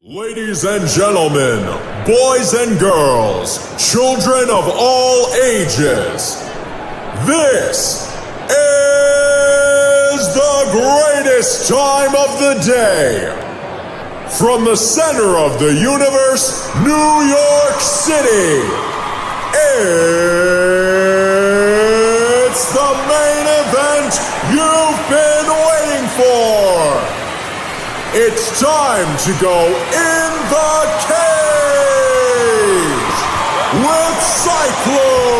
Ladies and gentlemen, boys and girls, children of all ages, this is the greatest time of the day. From the center of the universe, New York City, it's the main event you've been waiting for. It's time to go in the cage with Cyclone.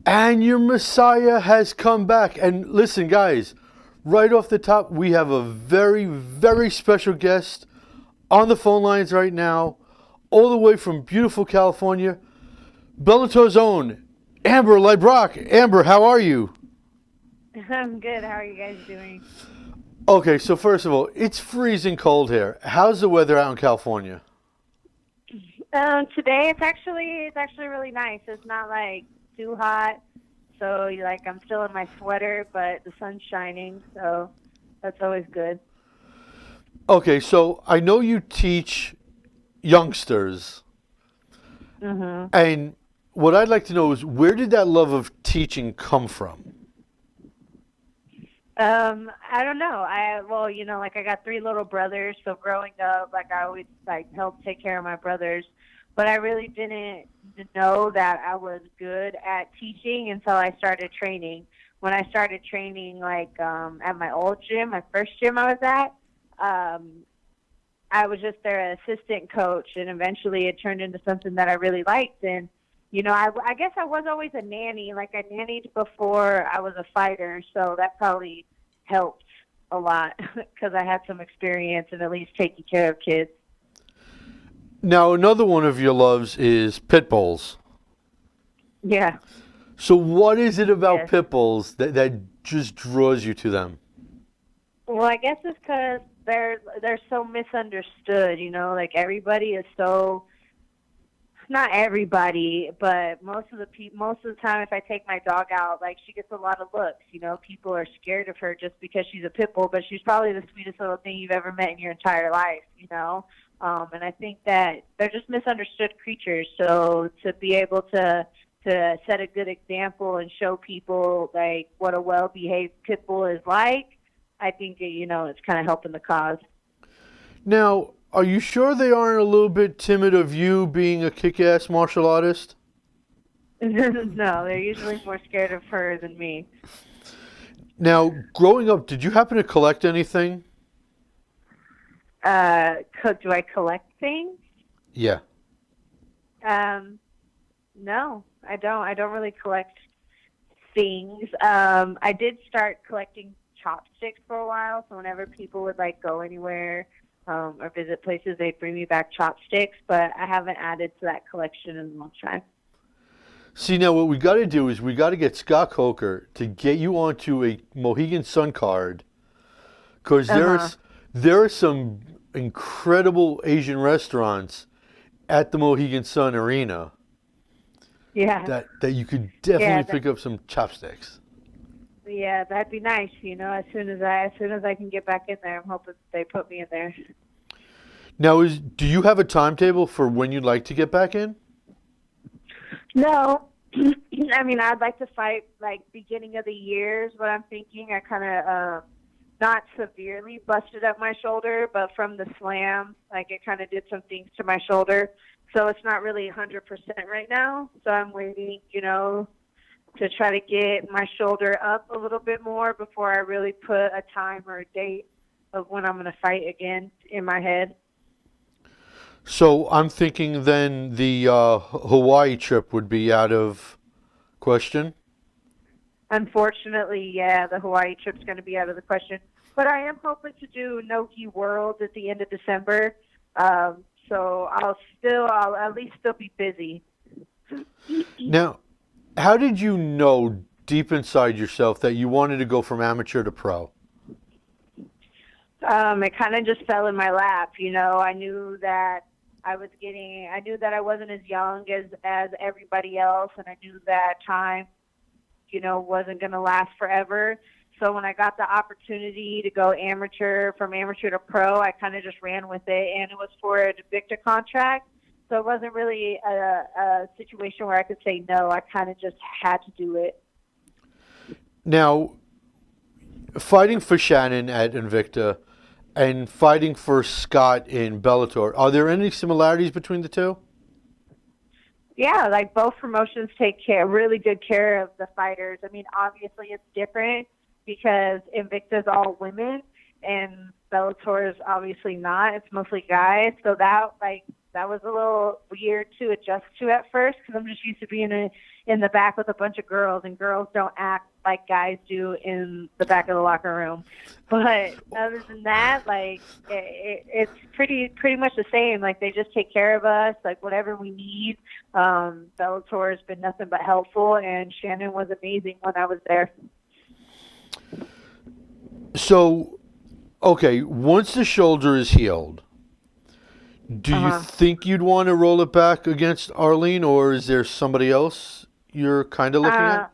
And your Messiah has come back. And listen, guys, right off the top, we have a very, very special guest on the phone lines right now, all the way from beautiful California, Bellator's own Amber Librock. Amber, how are you? I'm good. How are you guys doing? Okay, so first of all, it's freezing cold here. How's the weather out in California? Today it's actually really nice. It's not like too hot, so I'm still in my sweater, but the sun's shining, so that's always good. Okay, so I know you teach youngsters, and what I'd like to know is, where did that love of teaching come from? I don't know. I got three little brothers, so growing up, I always helped take care of my brothers, but I really didn't know that I was good at teaching until I started training. When I started training, at my old gym, my first gym I was at, I was just their assistant coach, and eventually it turned into something that I really liked. And I guess I was always a nanny. I nannied before I was a fighter, so that probably helped a lot because I had some experience in at least taking care of kids. Now, another one of your loves is pit bulls. Yeah. So what is it about Yes. pit bulls that just draws you to them? Well, I guess it's because they're so misunderstood. Everybody is so. Not everybody, but most of the time, if I take my dog out, she gets a lot of looks. People are scared of her just because she's a pit bull, but she's probably the sweetest little thing you've ever met in your entire life. And I think that they're just misunderstood creatures. So to be able to set a good example and show people what a well-behaved pit bull is like, I think it's kind of helping the cause. Now, are you sure they aren't a little bit timid of you being a kick-ass martial artist? No, they're usually more scared of her than me. Now, growing up, did you happen to collect anything? Do I collect things? Yeah. No, I don't. I don't really collect things. I did start collecting chopsticks for a while, so whenever people would go anywhere or visit places, they'd bring me back chopsticks, but I haven't added to that collection in a long time. See, now what we got to do is we got to get Scott Coker to get you onto a Mohegan Sun card, because there are some incredible Asian restaurants at the Mohegan Sun Arena. Yeah. That you could definitely pick up some chopsticks. Yeah, that'd be nice. As soon as I can get back in there, I'm hoping they put me in there. Now, do you have a timetable for when you'd like to get back in? No. I mean, I'd like to fight beginning of the year is what I'm thinking. I kind of not severely busted up my shoulder, but from the slam, it kind of did some things to my shoulder. So it's not really 100% right now. So I'm waiting, to try to get my shoulder up a little bit more before I really put a time or a date of when I'm going to fight again in my head. So I'm thinking then the Hawaii trip would be out of question? Unfortunately, yeah, the Hawaii trip's going to be out of the question. But I am hoping to do Nogi World at the end of December. So I'll at least still be busy. Now, How did you know deep inside yourself that you wanted to go from amateur to pro? It kind of just fell in my lap. I knew that I knew that I wasn't as young as everybody else, and I knew that time, wasn't going to last forever. So when I got the opportunity to go from amateur to pro, I kind of just ran with it, and it was for a Victor contract. So it wasn't really a situation where I could say no. I kind of just had to do it. Now, fighting for Shannon at Invicta and fighting for Scott in Bellator, are there any similarities between the two? Yeah, like both promotions take really good care of the fighters. I mean, obviously it's different because Invicta's all women and Bellator is obviously not. It's mostly guys. So that was a little weird to adjust to at first because I'm just used to being in the back with a bunch of girls, and girls don't act like guys do in the back of the locker room. But other than that, it's pretty much the same. Like, they just take care of us, like whatever we need. Bellator has been nothing but helpful, and Shannon was amazing when I was there. So, okay, once the shoulder is healed, do you think you'd want to roll it back against Arlene, or is there somebody else you're kind of looking at?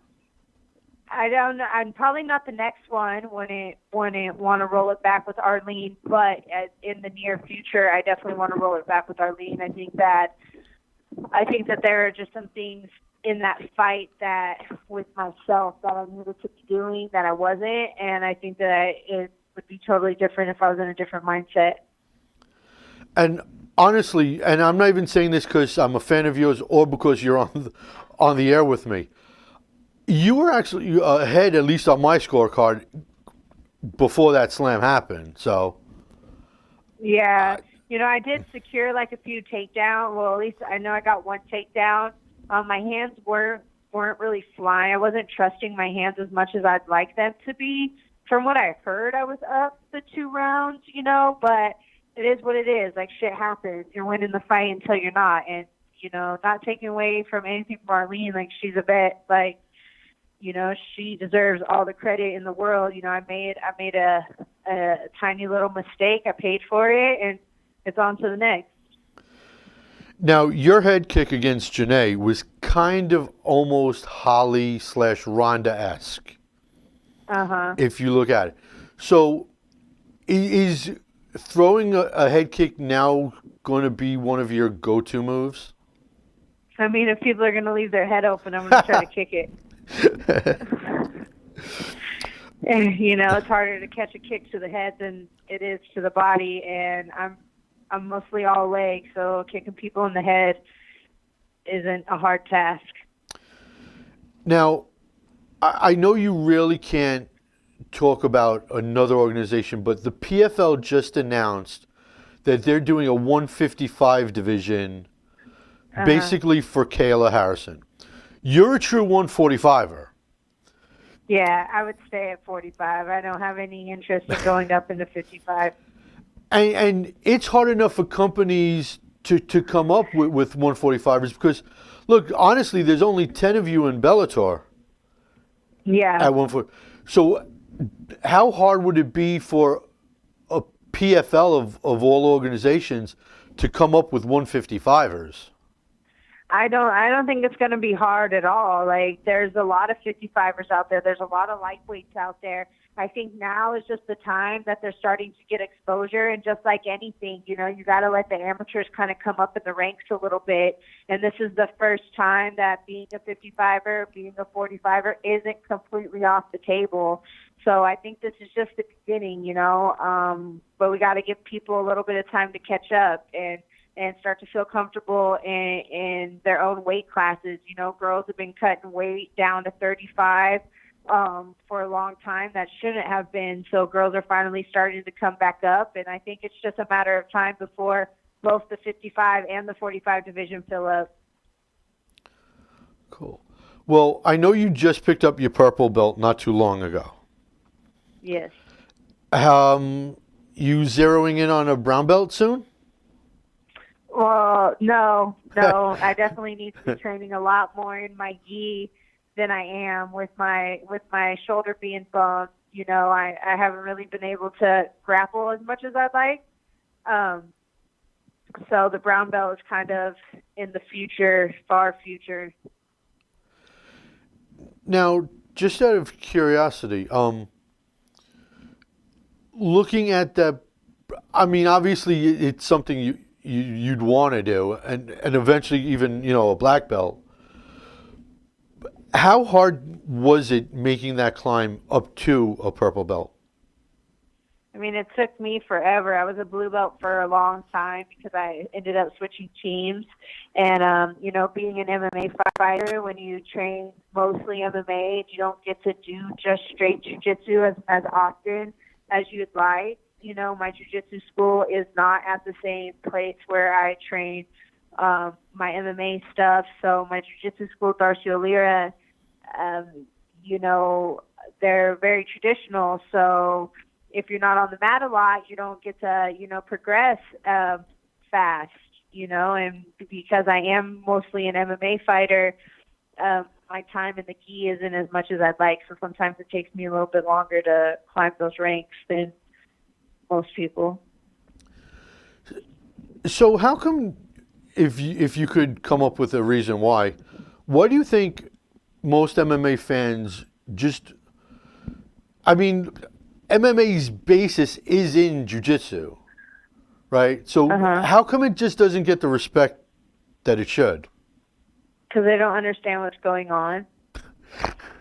I don't know. I'm probably not the next one when it want to roll it back with Arlene, but in the near future, I definitely want to roll it back with Arlene. I think that there are just some things in that fight that with myself that I needed to be doing that I wasn't, and I think that it would be totally different if I was in a different mindset. And honestly, and I'm not even saying this because I'm a fan of yours or because you're on the air with me. You were actually ahead, at least on my scorecard, before that slam happened. So, yeah, I did secure like a few takedowns. Well, at least I know I got one takedown. My hands weren't really flying. I wasn't trusting my hands as much as I'd like them to be. From what I heard, I was up the 2 rounds, but it is what it is. Like, shit happens. You're winning the fight until you're not. And, not taking away from anything from Arlene, like, she's a vet. Like, she deserves all the credit in the world. I made a tiny little mistake. I paid for it, and it's on to the next. Now, your head kick against Janae was kind of almost Holly/Ronda-esque. If you look at it. So, is throwing a head kick now going to be one of your go-to moves? I mean, if people are going to leave their head open, I'm going to try to kick it. And, it's harder to catch a kick to the head than it is to the body, and I'm mostly all leg, so kicking people in the head isn't a hard task. Now, I know you really can't talk about another organization, but the PFL just announced that they're doing a 155 division basically for Kayla Harrison. You're a true 145er. Yeah, I would stay at 45. I don't have any interest in going up into 55. And it's hard enough for companies to come up with 145ers because, look, honestly, there's only 10 of you in Bellator. Yeah. At 140. So how hard would it be for a PFL of all organizations to come up with 155ers? I don't think it's going to be hard at all. Like, there's a lot of 55ers out there. There's a lot of lightweights out there. I think now is just the time that they're starting to get exposure, and just like anything, you got to let the amateurs kind of come up in the ranks a little bit. And this is the first time that being a 55er, being a 45er isn't completely off the table. So I think this is just the beginning, but we got to give people a little bit of time to catch up and start to feel comfortable in their own weight classes. Girls have been cutting weight down to 35 for a long time. That shouldn't have been. So girls are finally starting to come back up, and I think it's just a matter of time before both the 55 and the 45 division fill up. Cool. Well, I know you just picked up your purple belt not too long ago. Yes. You zeroing in on a brown belt soon? Well, no. I definitely need to be training a lot more in my gi than I am with my shoulder being bumped. You know, I haven't really been able to grapple as much as I'd like. So the brown belt is kind of in the future, far future. Now, just out of curiosity, looking at that, I mean, obviously it's something you'd want to do, and eventually even, you know, a black belt. How hard was it making that climb up to a purple belt? I mean, it took me forever. I was a blue belt for a long time because I ended up switching teams. And, you know, being an MMA fighter, when you train mostly MMA, you don't get to do just straight jiu-jitsu as often as you'd like. You know, my jiu-jitsu school is not at the same place where I train my MMA stuff. So my jiu-jitsu school, Darcy O'Leary, you know, they're very traditional. So if you're not on the mat a lot, you don't get to, you know, progress fast, you know, and because I am mostly an MMA fighter, my time in the gi isn't as much as I'd like. So sometimes it takes me a little bit longer to climb those ranks than most people. So how come, if you could come up with a reason why do you think most MMA fans just, I mean, MMA's basis is in jiu-jitsu, right? So how come it just doesn't get the respect that it should? Because they don't understand what's going on,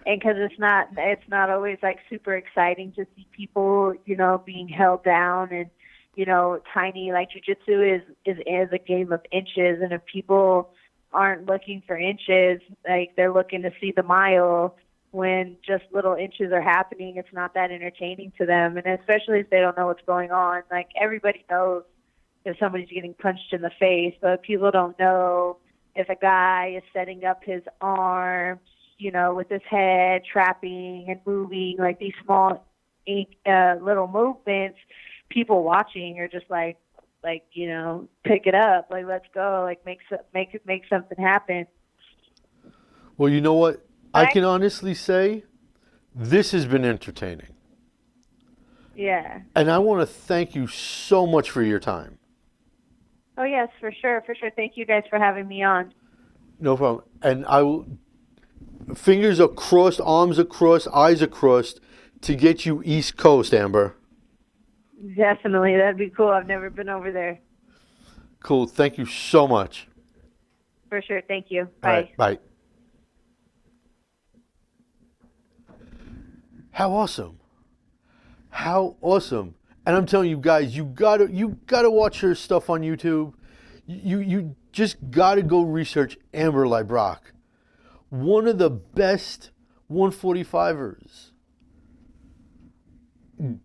and because it's not always like super exciting to see people, you know, being held down and, you know, tiny. Like jiu-jitsu is a game of inches, and if people aren't looking for inches, like they're looking to see the mile. When just little inches are happening, it's not that entertaining to them, and especially if they don't know what's going on. Like everybody knows if somebody's getting punched in the face, but people don't know if a guy is setting up his arms, you know, with his head trapping and moving, like these small little movements. People watching are just like, you know, pick it up, like let's go, like make something happen. Well, you know what? I can honestly say this has been entertaining. Yeah. And I want to thank you so much for your time. Oh, yes, for sure. For sure. Thank you guys for having me on. No problem. And I will, fingers are crossed, arms are crossed, eyes are crossed to get you East Coast, Amber. Definitely. That'd be cool. I've never been over there. Cool. Thank you so much. For sure. Thank you. Bye. All right, bye. How awesome. How awesome. And I'm telling you guys, you gotta watch her stuff on YouTube. You just gotta go research Amber Leibrock. One of the best 145ers.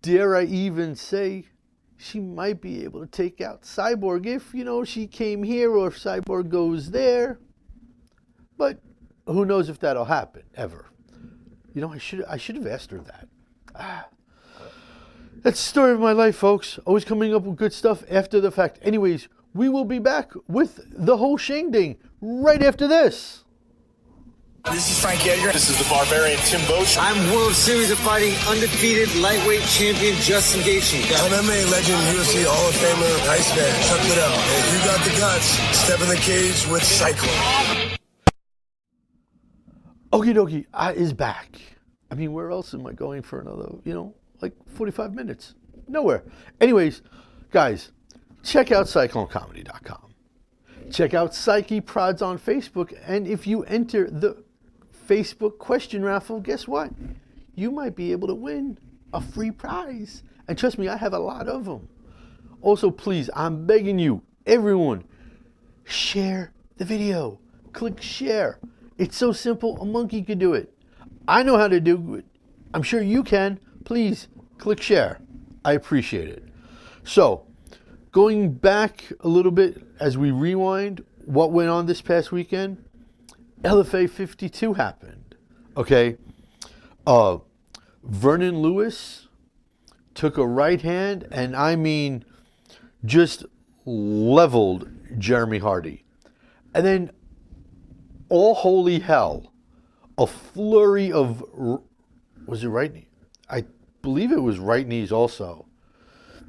Dare I even say she might be able to take out Cyborg if, you know, she came here or if Cyborg goes there. But who knows if that'll happen ever. You know, I should have asked her that. That's the story of my life, folks. Always coming up with good stuff after the fact. Anyways, we will be back with the whole shingding right after this. This is Frank Edgar. This is the Barbarian Tim Bosch. I'm World Series of Fighting undefeated lightweight champion Justin Gaethje. MMA legend, UFC Hall of Famer, Iceman. Check it out. If you got the guts, step in the cage with Cyclone. Okie dokie, I is back. I mean, where else am I going for another, you know, like 45 minutes? Nowhere. Anyways, guys, check out CycloneComedy.com. Check out Psyche Prods on Facebook. And if you enter the Facebook question raffle, guess what? You might be able to win a free prize. And trust me, I have a lot of them. Also, please, I'm begging you, everyone, share the video. Click share. It's so simple, a monkey could do it. I know how to do it. I'm sure you can. Please click share. I appreciate it. So, going back a little bit as we rewind what went on this past weekend, LFA 52 happened. Okay. Vernon Lewis took a right hand and I mean just leveled Jeremy Hardy. And then all holy hell a flurry of, was it right knee? I believe it was right knees also.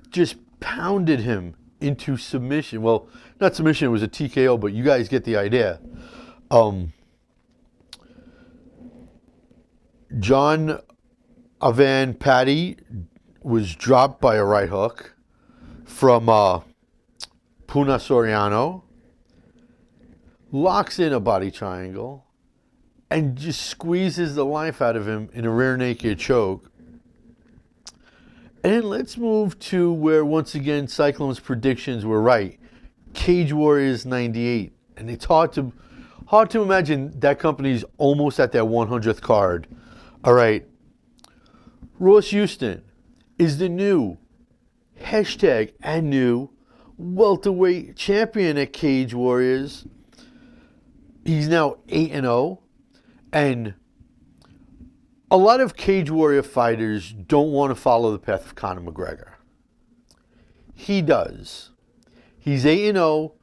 Just pounded him into submission. Well, not submission, it was a TKO, but you guys get the idea. John Avan Patty was dropped by a right hook from Puna Soriano, locks in a body triangle, and just squeezes the life out of him in a rear naked choke. And let's move to where, once again, Cyclone's predictions were right. Cage Warriors 98. And it's hard to imagine that company's almost at their 100th card. All right. Ross Houston is the new and new welterweight champion at Cage Warriors. He's now 8-0. And a lot of Cage Warrior fighters don't want to follow the path of Conor McGregor. He does. He's 8-0,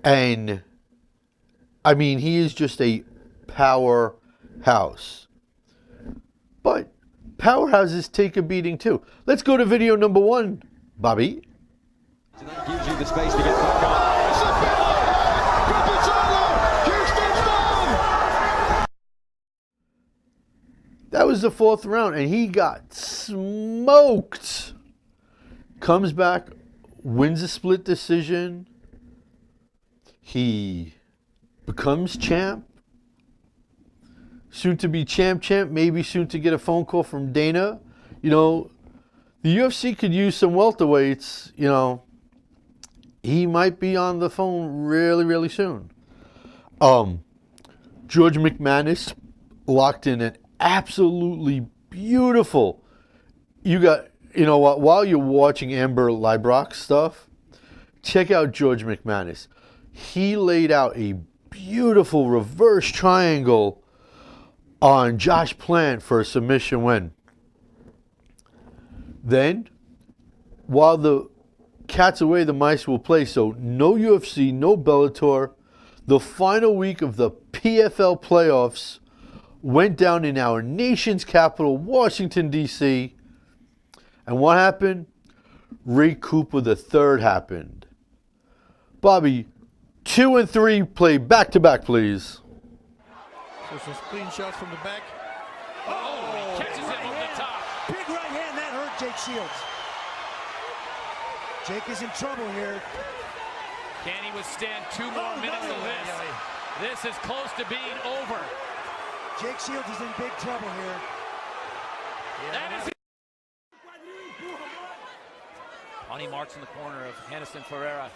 and I mean, he is just a powerhouse. But powerhouses take a beating too. Let's go to video number 1, Bobby. So that gives you the space to get back up. That was the 4th round, and he got smoked. Comes back, wins a split decision. He becomes champ. Soon to be champ, maybe soon to get a phone call from Dana. You know, the UFC could use some welterweights. You know, he might be on the phone really, really soon. George McManus locked in an absolutely beautiful. You know what? While you're watching Amber Leibrock's stuff, check out George McManus. He laid out a beautiful reverse triangle on Josh Plant for a submission win. Then, while the cat's away, the mice will play. So no UFC, no Bellator. The final week of the PFL playoffs went down in our nation's capital, Washington, D.C. And what happened? Ray Cooper III happened. Bobby, 2 and 3 play back-to-back, please. So some clean shots from the back. Oh, he catches him over the top. Big right hand, that hurt Jake Shields. Jake is in trouble here. Can he withstand 2 more minutes of this? This is close to being over. Jake Shields is in big trouble here. That is it. Money marks in the corner of Henderson Ferreira.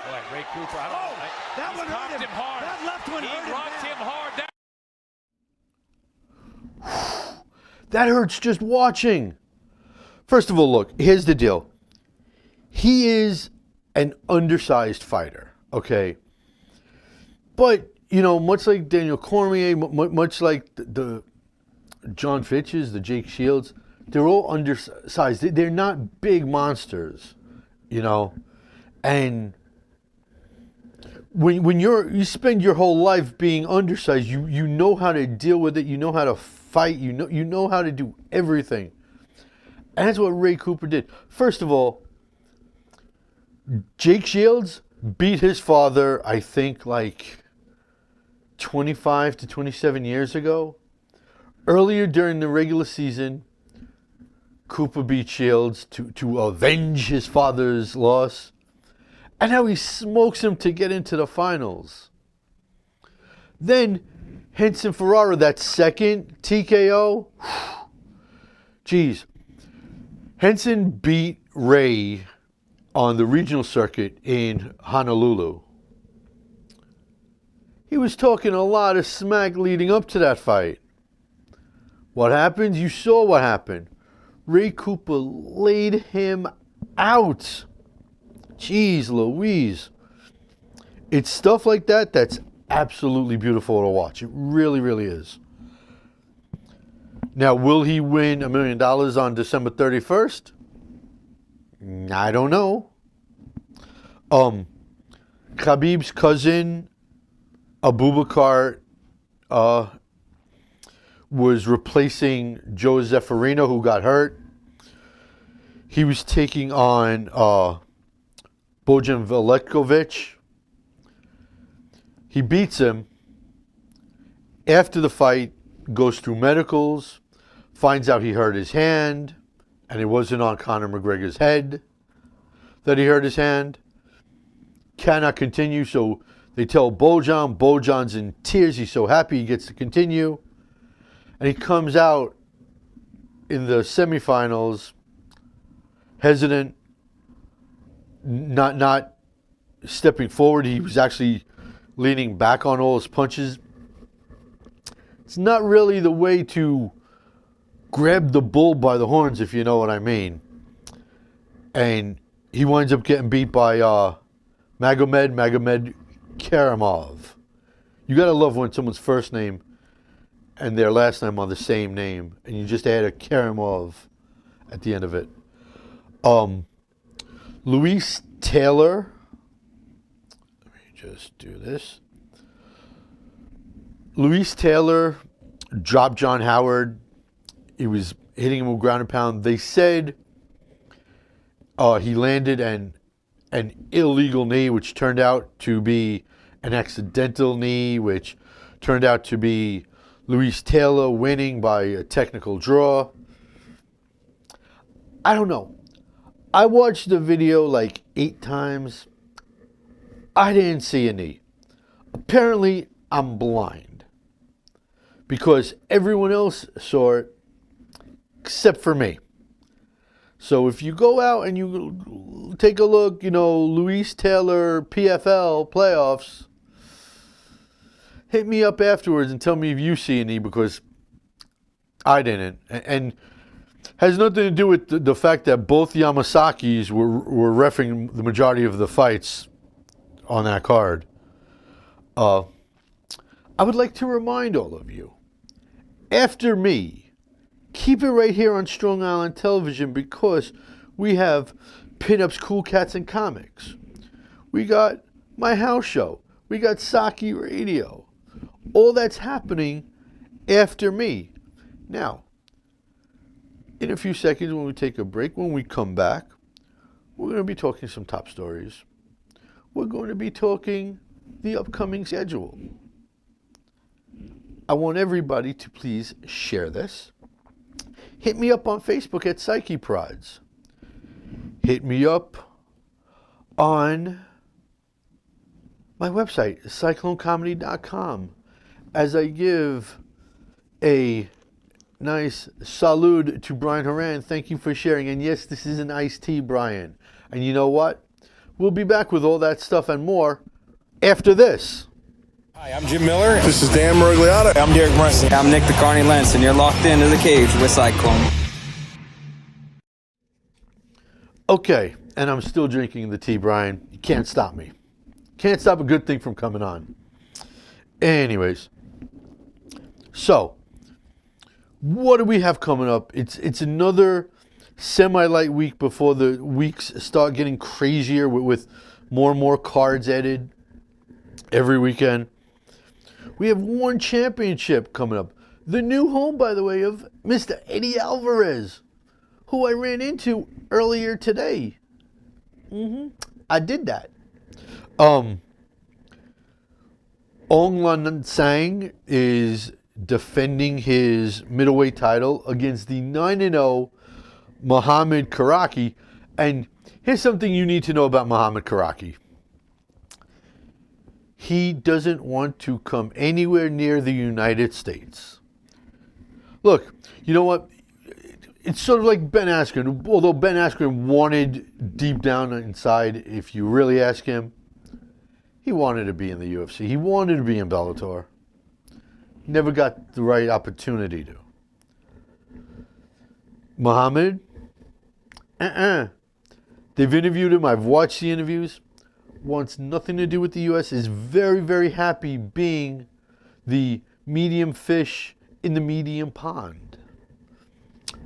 Boy, Ray Cooper, I don't know. That one hurt him hard. That left one hurt him. He rocked him hard. That hurts just watching. First of all, look, here's the deal. He is an undersized fighter, okay? But, you know, much like Daniel Cormier, much like the John Fitches, the Jake Shields, they're all undersized. They're not big monsters, you know? And when you spend your whole life being undersized, you know how to deal with it, you know how to fight, you know how to do everything. And that's what Ray Cooper did. First of all, Jake Shields beat his father, I think, like 25 to 27 years ago. Earlier during the regular season, Cooper beat Shields to avenge his father's loss. And now he smokes him to get into the finals. Then Henson Ferrara, that second TKO. Geez. Henson beat Ray on the regional circuit in Honolulu. He was talking a lot of smack leading up to that fight. What happened? You saw what happened. Ray Cooper laid him out. Jeez Louise. It's stuff like that that's absolutely beautiful to watch. It really, really is. Now, will he win $1 million on December 31st? I don't know. Khabib's cousin, Abubakar was replacing Joe Zeffirino, who got hurt. He was taking on Bojan Veljkovic. He beats him. After the fight, goes through medicals, finds out he hurt his hand, and it wasn't on Conor McGregor's head that he hurt his hand. Cannot continue, so they tell Bojan. Bojan's in tears. He's so happy he gets to continue. And he comes out in the semifinals hesitant, not stepping forward. He was actually leaning back on all his punches. It's not really the way to grab the bull by the horns, if you know what I mean. And he winds up getting beat by Magomed Karamov. You got to love when someone's first name and their last name are the same name, and you just add a Karamov at the end of it. Luis Taylor. Let me just do this. Luis Taylor dropped John Howard. He was hitting him with ground and pound. They said he landed an illegal knee, which turned out to be an accidental knee, which turned out to be Luis Taylor winning by a technical draw. I don't know. I watched the video like 8 times. I didn't see a knee. Apparently, I'm blind. Because everyone else saw it except for me. So if you go out and you take a look, Luis Taylor PFL playoffs, hit me up afterwards and tell me if you see a knee, because I didn't. And has nothing to do with the fact that both Yamasakis were reffing the majority of the fights on that card. I would like to remind all of you, after me, keep it right here on Strong Island Television, because we have Pinups, Cool Cats, and Comics. We got my house show. We got Saki Radio. All that's happening after me. Now, in a few seconds when we take a break, when we come back, we're going to be talking some top stories. We're going to be talking the upcoming schedule. I want everybody to please share this. Hit me up on Facebook at Psyche Prods. Hit me up on my website, cyclonecomedy.com, as I give a nice salute to Brian Horan. Thank you for sharing. And yes, this is an iced tea, Brian. And you know what? We'll be back with all that stuff and more after this. Hi, I'm Jim Miller. This is Dan Merigliotta. I'm Derek Brunson. I'm Nick the Carney Lentz, and you're locked into the cage with Cyclone. Okay, and I'm still drinking the tea, Brian. You can't stop me. Can't stop a good thing from coming on. Anyways, so what do we have coming up? It's another semi-light week before the weeks start getting crazier with more and more cards added every weekend. We have one championship coming up. The new home, by the way, of Mr. Eddie Alvarez, who I ran into earlier today. I did that. Ong Lan Sang is defending his middleweight title against the 9-0 Muhammad Karaki. And here's something you need to know about Muhammad Karaki. He doesn't want to come anywhere near the United States. Look, you know what? It's sort of like Ben Askren. Although Ben Askren wanted deep down inside, if you really ask him, he wanted to be in the UFC. He wanted to be in Bellator. Never got the right opportunity to. Muhammad? They've interviewed him. I've watched the interviews. Wants nothing to do with the U.S. Is very, very happy being the medium fish in the medium pond.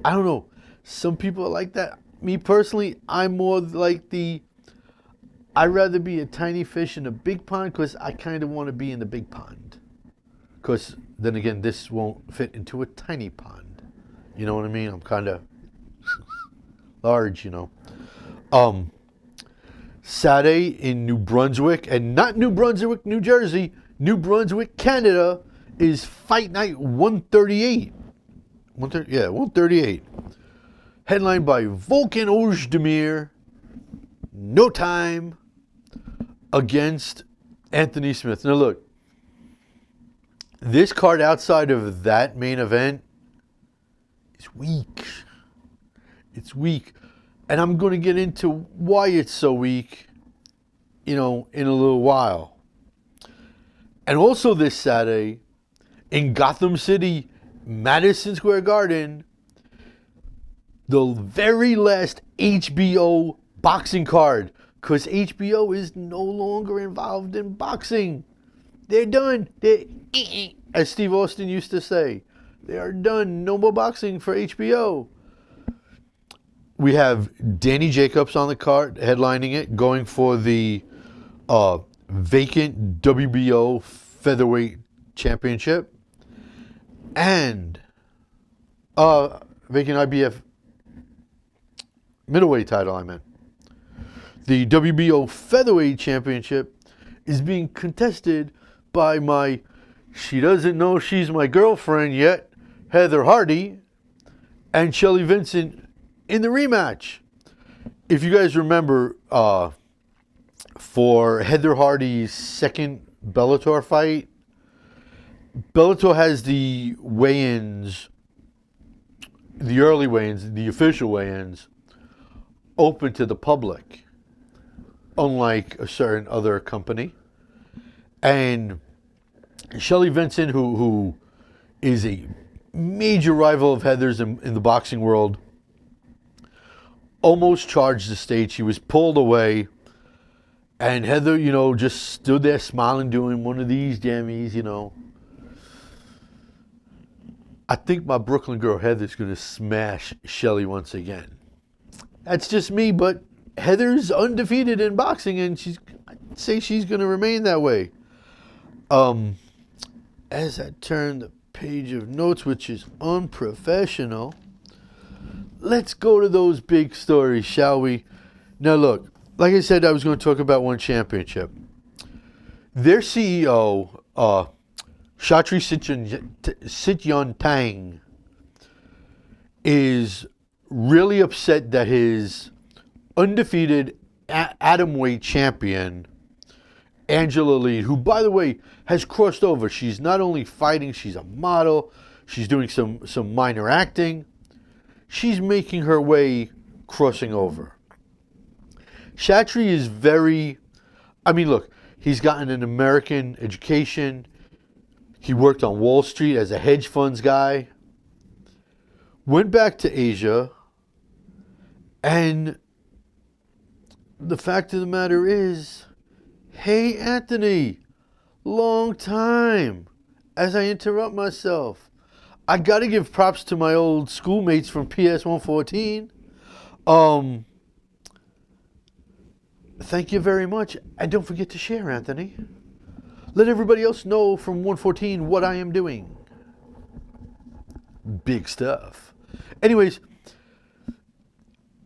I don't know. Some people are like that. Me personally, I'm more like the I'd rather be a tiny fish in a big pond because I kind of want to be in the big pond. Because then again, this won't fit into a tiny pond. You know what I mean? I'm kind of large, you know. Saturday in New Brunswick, and not New Brunswick, New Jersey, New Brunswick, Canada, is Fight Night 138. 138. Headlined by Volkan Ozdemir, No Time, against Anthony Smith. Now look, this card outside of that main event is weak. It's weak. And I'm going to get into why it's so weak, you know, in a little while. And also this Saturday, in Gotham City, Madison Square Garden, the very last HBO boxing card. Because HBO is no longer involved in boxing. They're done. As Steve Austin used to say, they are done. No more boxing for HBO. We have Danny Jacobs on the card, headlining it, going for the vacant WBO featherweight championship. And vacant IBF middleweight title, I meant. The WBO featherweight championship is being contested by she doesn't know she's my girlfriend yet, Heather Hardy, and Shelly Vincent in the rematch. If you guys remember, for Heather Hardy's second Bellator fight, Bellator has the weigh-ins, the early weigh-ins, the official weigh-ins, open to the public, unlike a certain other company. And Shelly Vincent, who is a major rival of Heather's in the boxing world, almost charged the stage. She was pulled away. And Heather, you know, just stood there smiling, doing one of these jammies, you know. I think my Brooklyn girl Heather's going to smash Shelly once again. That's just me, but Heather's undefeated in boxing, and I'd say she's going to remain that way. As I turn the page of notes, which is unprofessional, let's go to those big stories, shall we? Now, look, like I said, I was going to talk about one championship. Their CEO, Shatri Sityon-Tang, is really upset that his undefeated atomweight champion, Angela Lee, who, by the way, has crossed over. She's not only fighting, she's a model. She's doing some minor acting. She's making her way crossing over. Shatri is look, he's gotten an American education. He worked on Wall Street as a hedge funds guy. Went back to Asia. And the fact of the matter is, hey, Anthony, long time. As I interrupt myself, I got to give props to my old schoolmates from PS 114. Thank you very much. And don't forget to share, Anthony. Let everybody else know from 114 what I am doing. Big stuff. Anyways,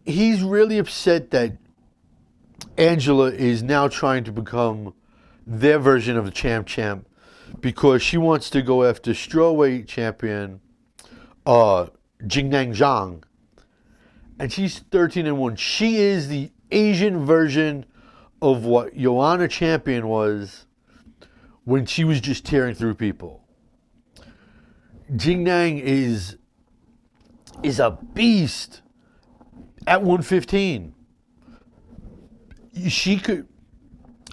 he's really upset that Angela is now trying to become their version of the champ because she wants to go after strawweight champion Jingnang Zhang. And she's 13-1. She is the Asian version of what Joanna Champion was when she was just tearing through people. Jingnang is a beast at 115.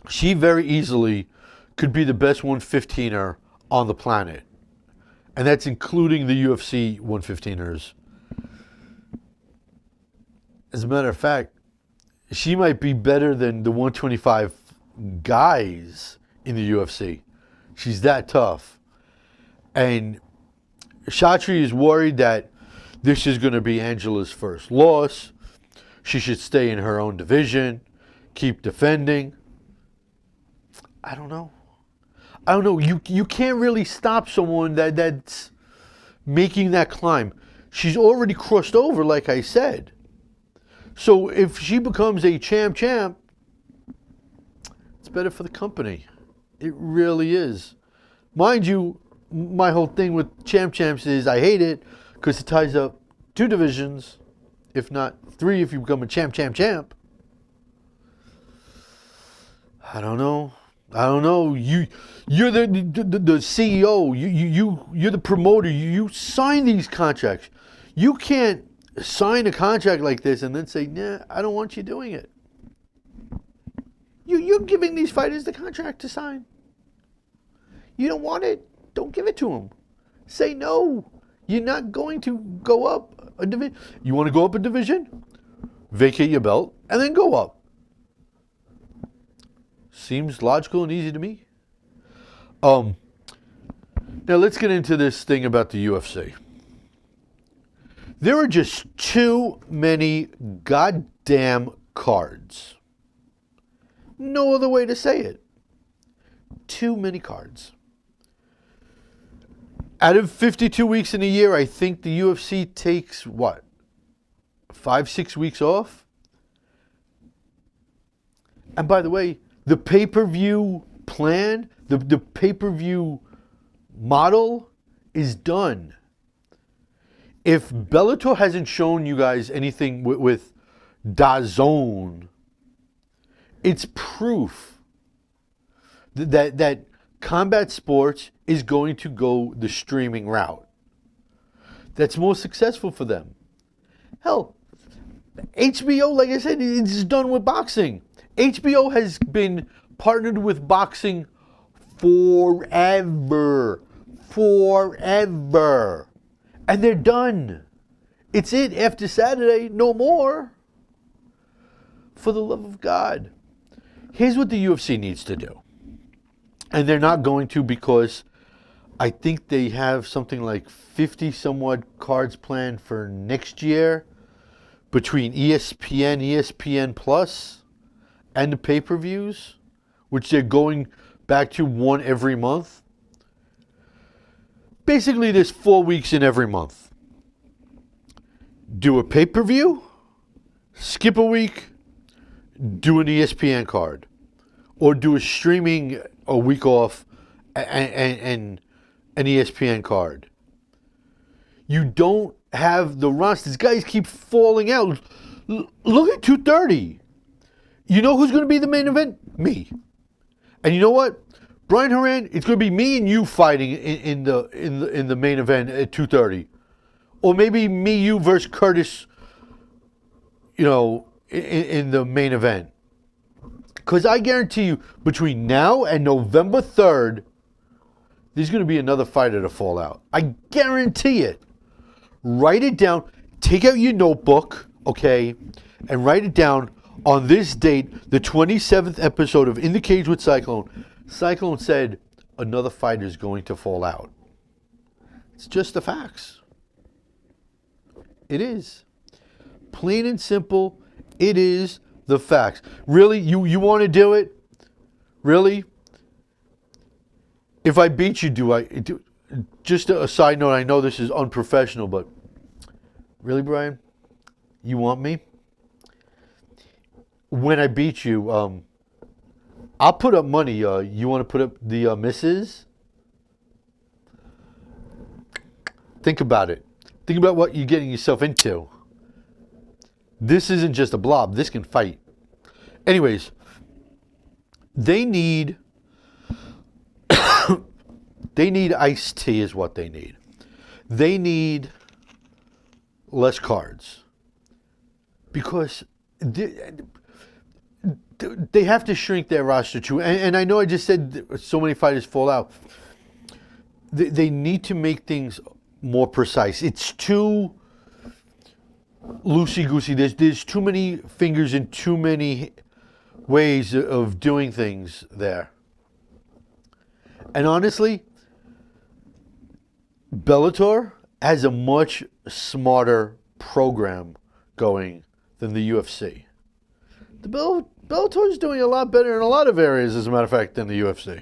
She very easily could be the best 115er on the planet. And that's including the UFC 115ers. As a matter of fact, she might be better than the 125 guys in the UFC. She's that tough. And Shatri is worried that this is going to be Angela's first loss. She should stay in her own division, keep defending. I don't know. You can't really stop someone that's making that climb. She's already crossed over, like I said. So if she becomes a champ, it's better for the company. It really is. Mind you, my whole thing with champs is I hate it because it ties up 2 divisions, if not 3 if you become a champ. I don't know. You're the CEO. You're the promoter. You sign these contracts. You can't sign a contract like this and then say, nah, I don't want you doing it. You're giving these fighters the contract to sign. You don't want it? Don't give it to them. Say no. You're not going to go up a division. You want to go up a division? Vacate your belt and then go up. Seems logical and easy to me. Now let's get into this thing about the UFC. There are just too many goddamn cards. No other way to say it. Too many cards. Out of 52 weeks in a year, I think the UFC takes, 5-6 weeks off? And by the way, the pay-per-view plan, the pay-per-view model is done. If Bellator hasn't shown you guys anything with DAZN, it's proof that combat sports is going to go the streaming route. That's more successful for them. Hell, HBO, like I said, it's done with boxing. HBO has been partnered with boxing forever. And they're done. It's it after Saturday, no more. For the love of God. Here's what the UFC needs to do. And they're not going to because I think they have something like 50 somewhat cards planned for next year between ESPN, ESPN Plus, and the pay-per-views, which they're going back to one every month. Basically, there's 4 weeks in every month. Do a pay-per-view, skip a week, do an ESPN card, or do a streaming a week off and an ESPN card. You don't have the rosters. Guys keep falling out. Look at 230. You know who's going to be the main event? Me. And you know what? Brian Horan, it's going to be me and you fighting in the main event at 230. Or maybe me, you versus Curtis, in the main event. Because I guarantee you, between now and November 3rd, there's going to be another fighter to fall out. I guarantee it. Write it down. Take out your notebook, okay, and write it down. On this date, the 27th episode of In the Cage with Cyclone, Cyclone said another fighter is going to fall out. It's just the facts. It is. Plain and simple, it is the facts. Really? You want to do it? Really? If I beat you, just a side note, I know this is unprofessional, but really, Brian? You want me? When I beat you, I'll put up money. You want to put up the misses? Think about it. Think about what you're getting yourself into. This isn't just a blob. This can fight. Anyways, they need iced tea is what they need. They need less cards. Because they have to shrink their roster too. And I know I just said so many fighters fall out. They need to make things more precise. It's too loosey-goosey. There's too many fingers and too many ways of doing things there. And honestly, Bellator has a much smarter program going than the UFC. The Bellator's doing a lot better in a lot of areas, as a matter of fact, than the UFC.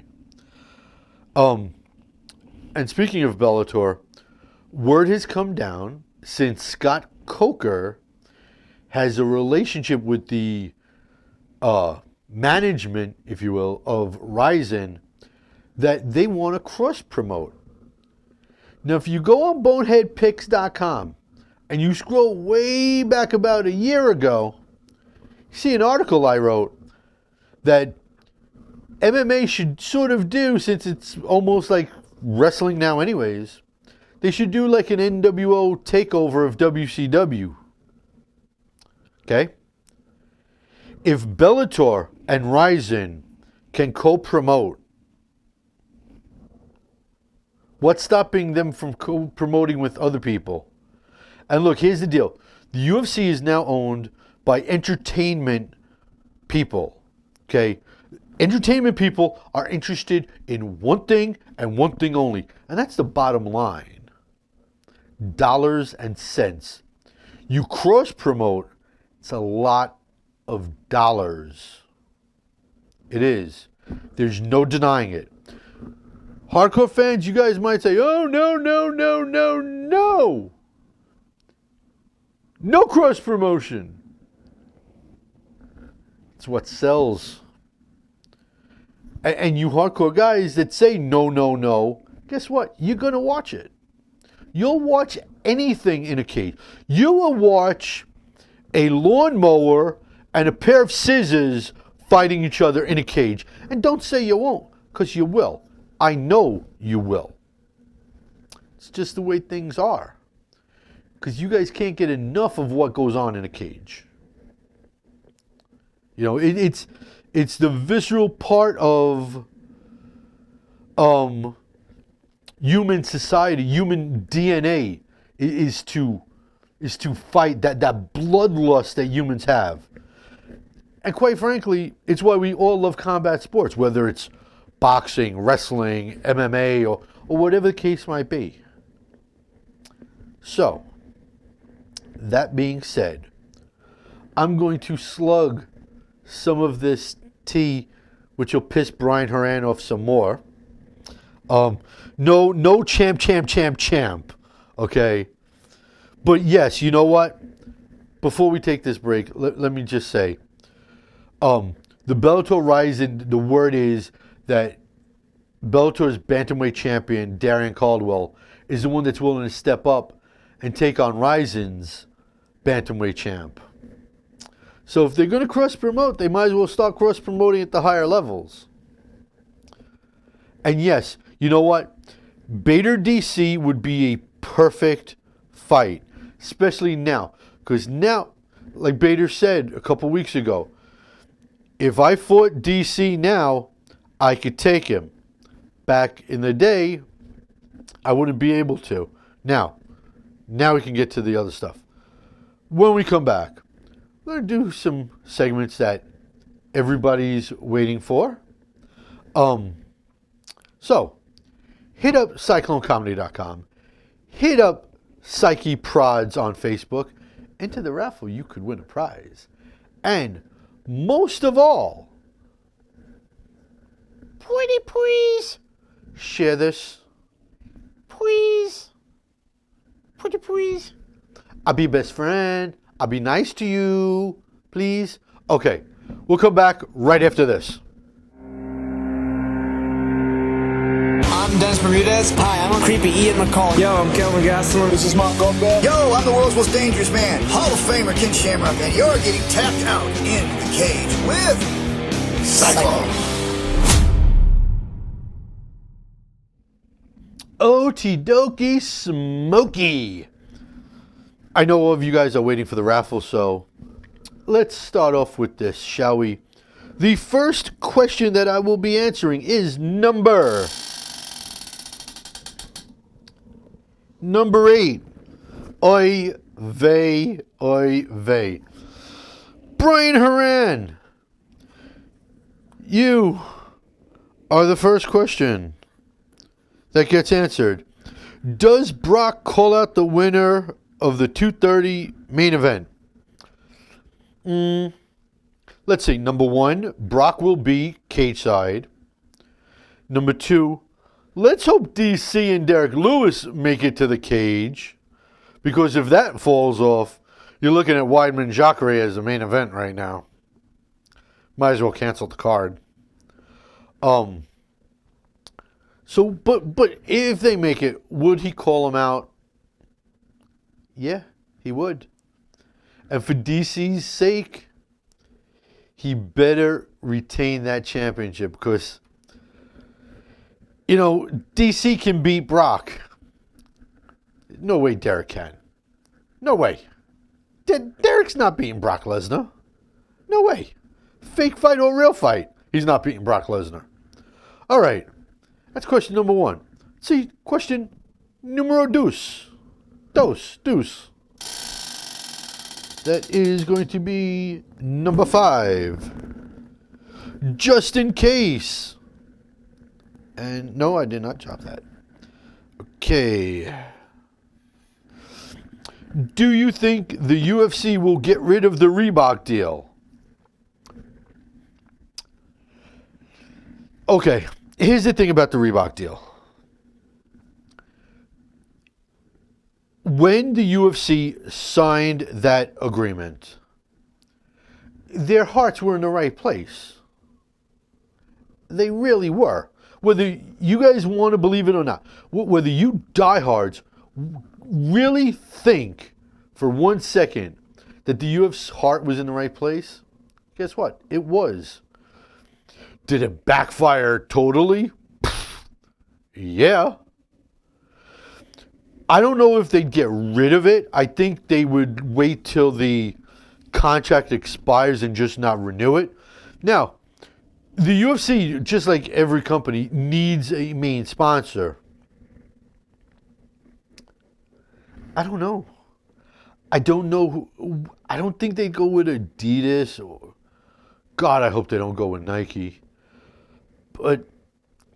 And speaking of Bellator, word has come down since Scott Coker has a relationship with the management, if you will, of Ryzen, that they want to cross-promote. Now, if you go on boneheadpicks.com and you scroll way back about a year ago, you see an article I wrote that MMA should sort of do, since it's almost like wrestling now anyways, they should do like an NWO takeover of WCW. Okay? If Bellator and Ryzen can co-promote, what's stopping them from co-promoting with other people? And look, here's the deal. The UFC is now owned by entertainment people. Okay? Entertainment people are interested in one thing and one thing only. And that's the bottom line. Dollars and cents. You cross-promote, it's a lot of dollars. It is. There's no denying it. Hardcore fans, you guys might say, oh, no. No cross-promotion. It's what sells. And you hardcore guys that say no, guess what? You're going to watch it. You'll watch anything in a cage. You will watch a lawnmower and a pair of scissors fighting each other in a cage. And don't say you won't, because you will. I know you will. It's just the way things are. Because you guys can't get enough of what goes on in a cage. You know, it's the visceral part of human society, human DNA is to fight that bloodlust that humans have. And quite frankly, it's why we all love combat sports, whether it's boxing, wrestling, MMA, or whatever the case might be. So, that being said, I'm going to slug some of this tea, which will piss Brian Horan off some more. No champ, okay? But yes, you know what? Before we take this break, let me just say, the Bellator Ryzen, the word is that Bellator's bantamweight champion, Darian Caldwell, is the one that's willing to step up and take on Ryzen's bantamweight champ. So if they're going to cross-promote, they might as well start cross-promoting at the higher levels. And yes, you know what? Bader DC would be a perfect fight, especially now. Because now, like Bader said a couple weeks ago, if I fought DC now, I could take him. Back in the day, I wouldn't be able to. Now we can get to the other stuff. When we come back, we're going to do some segments that everybody's waiting for. So, hit up CycloneComedy.com. Hit up Psyche Prods on Facebook. Enter the raffle, you could win a prize. And most of all, pretty please, share this. Please. Pretty please. I'll be best friend. I'll be nice to you. Please. Okay. We'll come back right after this. I'm Dennis Bermudez. Hi, I'm a creepy Ian McCall. Yo, I'm Kelvin Gastelum. This is Mark Goldberg. Yo, I'm the world's most dangerous man, Hall of Famer Ken Shamrock, and you're getting tapped out in the cage with Cyclone. Okie dokie smoky. I know all of you guys are waiting for the raffle, so let's start off with this, shall we? The first question that I will be answering is number 8. Oy vey. Brian Horan, you are the first question that gets answered. Does Brock call out the winner of the 230 main event? let's see. Number 1, Brock will be cage side. Number 2, let's hope DC and Derek Lewis make it to the cage. Because if that falls off, you're looking at Weidman Jacare as the main event right now. Might as well cancel the card. So, but if they make it, would he call him out? Yeah, he would. And for DC's sake, he better retain that championship because, you know, DC can beat Brock. No way Derek can. No way. Derek's not beating Brock Lesnar. No way. Fake fight or real fight, he's not beating Brock Lesnar. All right. That's question number 1. See, question numero dos. Deuce. That is going to be number 5. Just in case. And no, I did not chop that. Okay. Do you think the UFC will get rid of the Reebok deal? Okay, here's the thing about the Reebok deal. When the UFC signed that agreement, their hearts were in the right place. They really were. Whether you guys want to believe it or not, whether you diehards really think for 1 second that the UFC's heart was in the right place, guess what? It was. Did it backfire totally? Yeah. I don't know if they'd get rid of it. I think they would wait till the contract expires and just not renew it. Now, the UFC, just like every company, needs a main sponsor. I don't know. I don't know. I don't think they'd go with Adidas or, God, I hope they don't go with Nike. But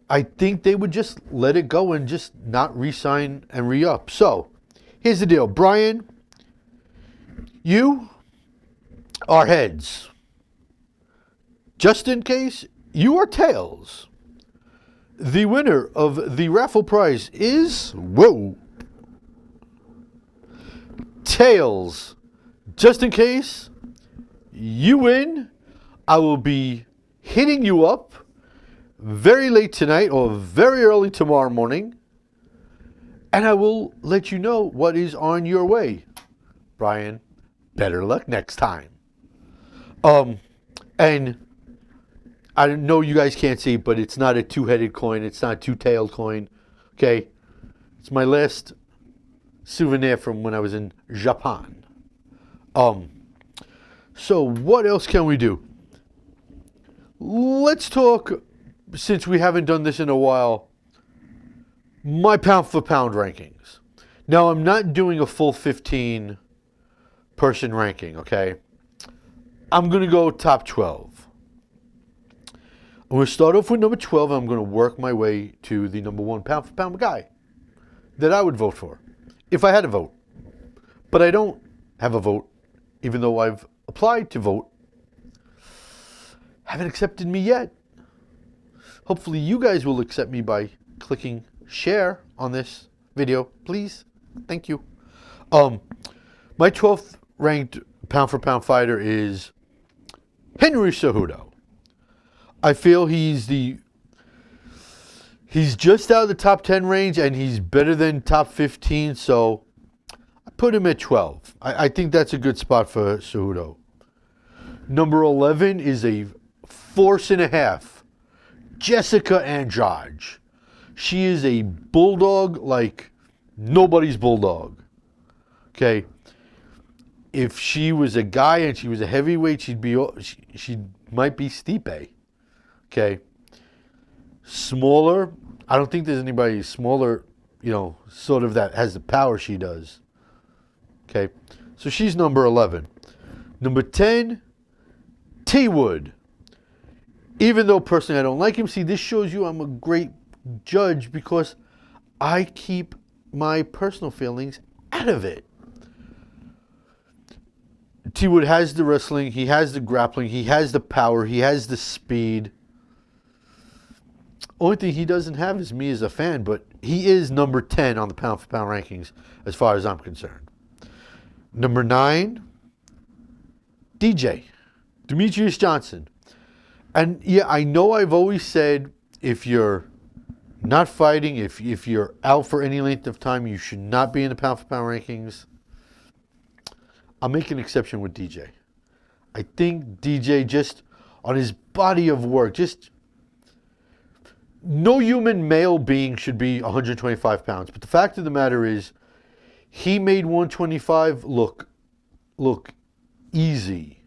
I think they would just let it go and just not re-sign and re-up. So, here's the deal. Brian, you are heads. Just in case, you are tails. The winner of the raffle prize is, tails. Just in case you win, I will be hitting you up very late tonight or very early tomorrow morning, and I will let you know what is on your way. Brian, better luck next time. And I know you guys can't see, but it's not a two-headed coin. It's not a two-tailed coin. Okay? It's my last souvenir from when I was in Japan. So what else can we do? Let's talk, since we haven't done this in a while, my pound-for-pound rankings. Now, I'm not doing a full 15-person ranking, okay? I'm going to go top 12. I'm going to start off with number 12, and I'm going to work my way to the number 1 pound-for-pound guy that I would vote for, if I had a vote. But I don't have a vote, even though I've applied to vote. Haven't accepted me yet. Hopefully you guys will accept me by clicking share on this video, please. Thank you. My 12th ranked pound-for-pound fighter is Henry Cejudo. I feel he's just out of the top 10 range, and he's better than top 15, so I put him at 12. I think that's a good spot for Cejudo. Number 11 is a force and a half, Jessica Andrade. She is a bulldog like nobody's bulldog. Okay, if she was a guy and she was a heavyweight, she might be Stipe. Okay, smaller. I don't think there's anybody smaller, sort of that has the power she does. Okay, so she's number 11. Number 10, T Wood. Even though personally I don't like him, see, this shows you I'm a great judge because I keep my personal feelings out of it. T Wood has the wrestling, he has the grappling, he has the power, he has the speed. Only thing he doesn't have is me as a fan, but he is number 10 on the pound for pound rankings as far as I'm concerned. Number 9, DJ, Demetrius Johnson. And yeah, I know I've always said if you're not fighting, if you're out for any length of time, you should not be in the pound for pound rankings. I'll make an exception with DJ. I think DJ, just on his body of work, just no human male being should be 125 pounds. But the fact of the matter is, he made 125 look easy.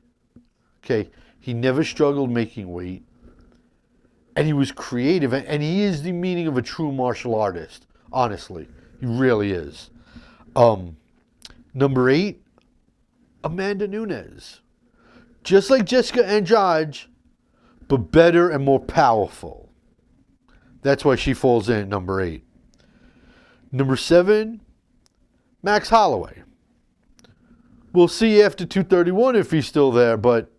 Okay, he never struggled making weight, and he was creative, and he is the meaning of a true martial artist. Honestly, he really is. Number 8, Amanda Nunes. Just like Jessica Andrade, but better and more powerful. That's why she falls in at number 8. Number 7, Max Holloway. We'll see after 231 if he's still there, but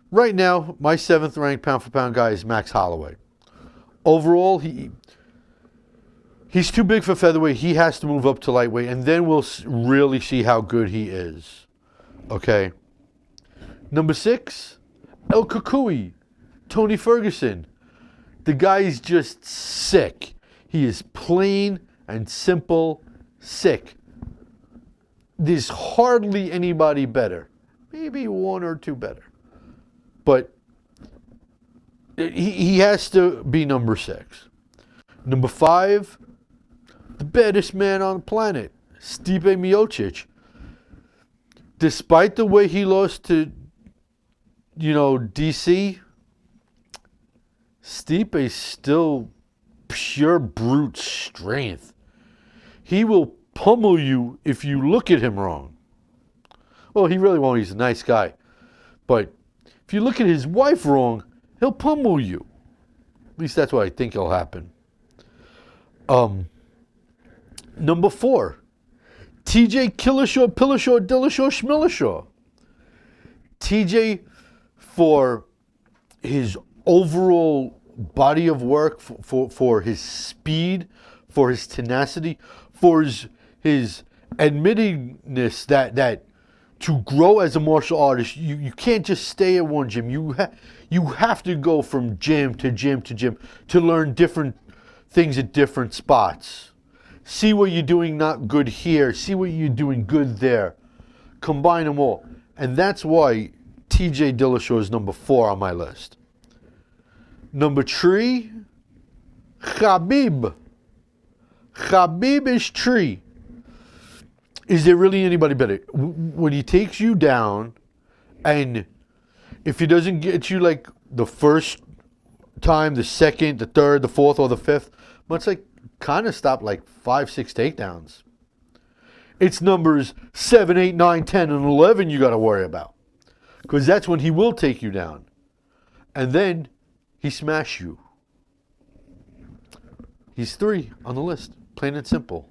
right now, my 7th ranked pound for pound guy is Max Holloway. Overall, he's too big for featherweight. He has to move up to lightweight, and then we'll really see how good he is. Okay. Number 6, El Kukui, Tony Ferguson. The guy is just sick. He is plain and simple sick. There's hardly anybody better. Maybe 1 or 2 better. But he has to be number 6. Number 5, the baddest man on the planet, Stipe Miocic. Despite the way he lost to, DC, Stipe's still pure brute strength. He will pummel you if you look at him wrong. Well, he really won't. He's a nice guy. But if you look at his wife wrong, he'll pummel you. At least that's what I think will happen. Number 4, TJ Killershaw, Pillershaw, Dillashaw, Schmillershaw. TJ, for his overall body of work, for his speed, for his tenacity, for his admittingness that to grow as a martial artist, you can't just stay at one gym. You have to go from gym to gym to gym to learn different things at different spots. See what you're doing not good here. See what you're doing good there. Combine them all. And that's why TJ Dillashaw is number 4 on my list. Number 3, Khabib. Khabib is 3. Is there really anybody better? When he takes you down, and if he doesn't get you like the first time, the second, the third, the fourth, or the fifth, much like kind of stop like 5, 6 takedowns. It's numbers 7, 8, 9, 10, and 11 you got to worry about. Because that's when he will take you down. And then he smash you. He's 3 on the list. Plain and simple.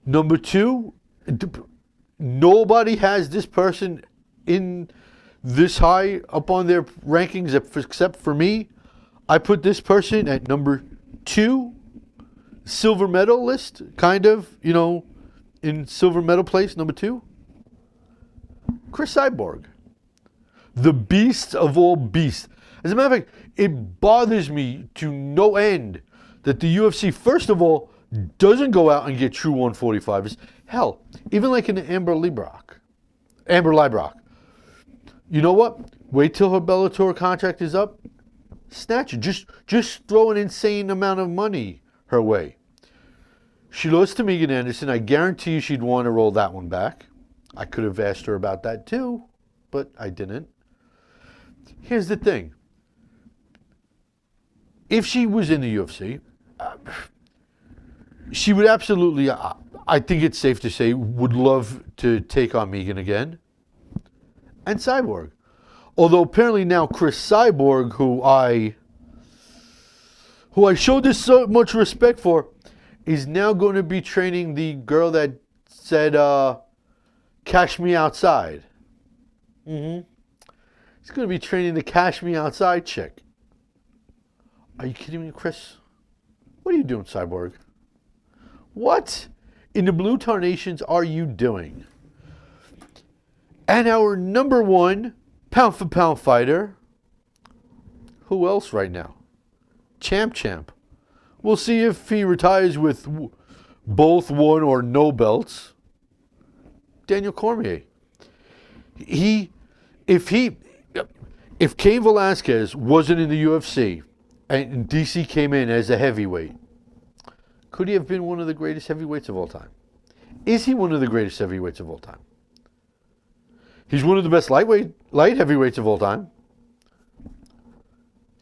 Number 2, nobody has this person in this high up on their rankings except for me. I put this person at number 2, silver medalist, kind of, in silver medal place, number 2. Chris Cyborg. The beast of all beasts. As a matter of fact, it bothers me to no end that the UFC, first of all, doesn't go out and get true 145ers. Hell, even like an Amber Leibrock. You know what? Wait till her Bellator contract is up. Snatch it. Just throw an insane amount of money her way. She lost to Megan Anderson. I guarantee you she'd want to roll that one back. I could have asked her about that too, but I didn't. Here's the thing. If she was in the UFC, she would absolutely, I think it's safe to say, would love to take on Megan again. And Cyborg. Although apparently now Chris Cyborg, who I showed this so much respect for, is now going to be training the girl that said Cash Me Outside. He's going to be training the Cash Me Outside chick. Are you kidding me, Chris? What are you doing, Cyborg? What in the Blue Tarnations are you doing? And our number one pound-for-pound fighter. Who else right now? Champ. We'll see if he retires with both one or no belts. Daniel Cormier. If Cain Velasquez wasn't in the UFC and DC came in as a heavyweight, could he have been one of the greatest heavyweights of all time? Is he one of the greatest heavyweights of all time? He's one of the best light heavyweights of all time.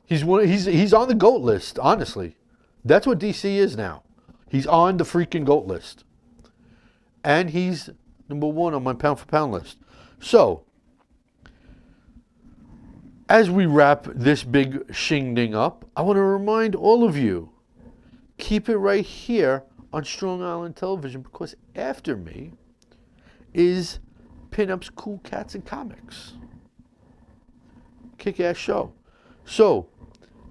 He's on the GOAT list, honestly. That's what DC is now. He's on the freaking GOAT list. And he's number one on my pound for pound list. So, as we wrap this big shindig up, I want to remind all of you, keep it right here on Strong Island Television, because after me is Pinups, Cool Cats, and Comics. Kick-ass show. So,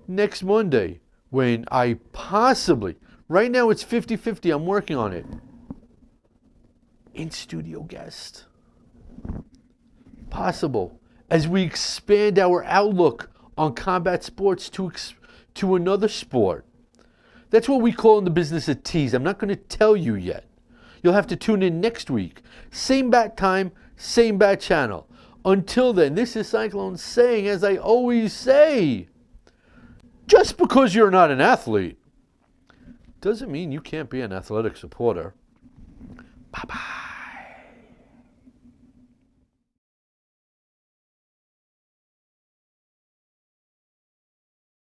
next Monday, when I possibly, right now it's 50-50, I'm working on it, in-studio guest. Possible. As we expand our outlook on combat sports to another sport. That's what we call in the business a tease. I'm not going to tell you yet. You'll have to tune in next week. Same bat time, same bat channel. Until then, this is Cyclone saying, as I always say, just because you're not an athlete doesn't mean you can't be an athletic supporter. Bye-bye.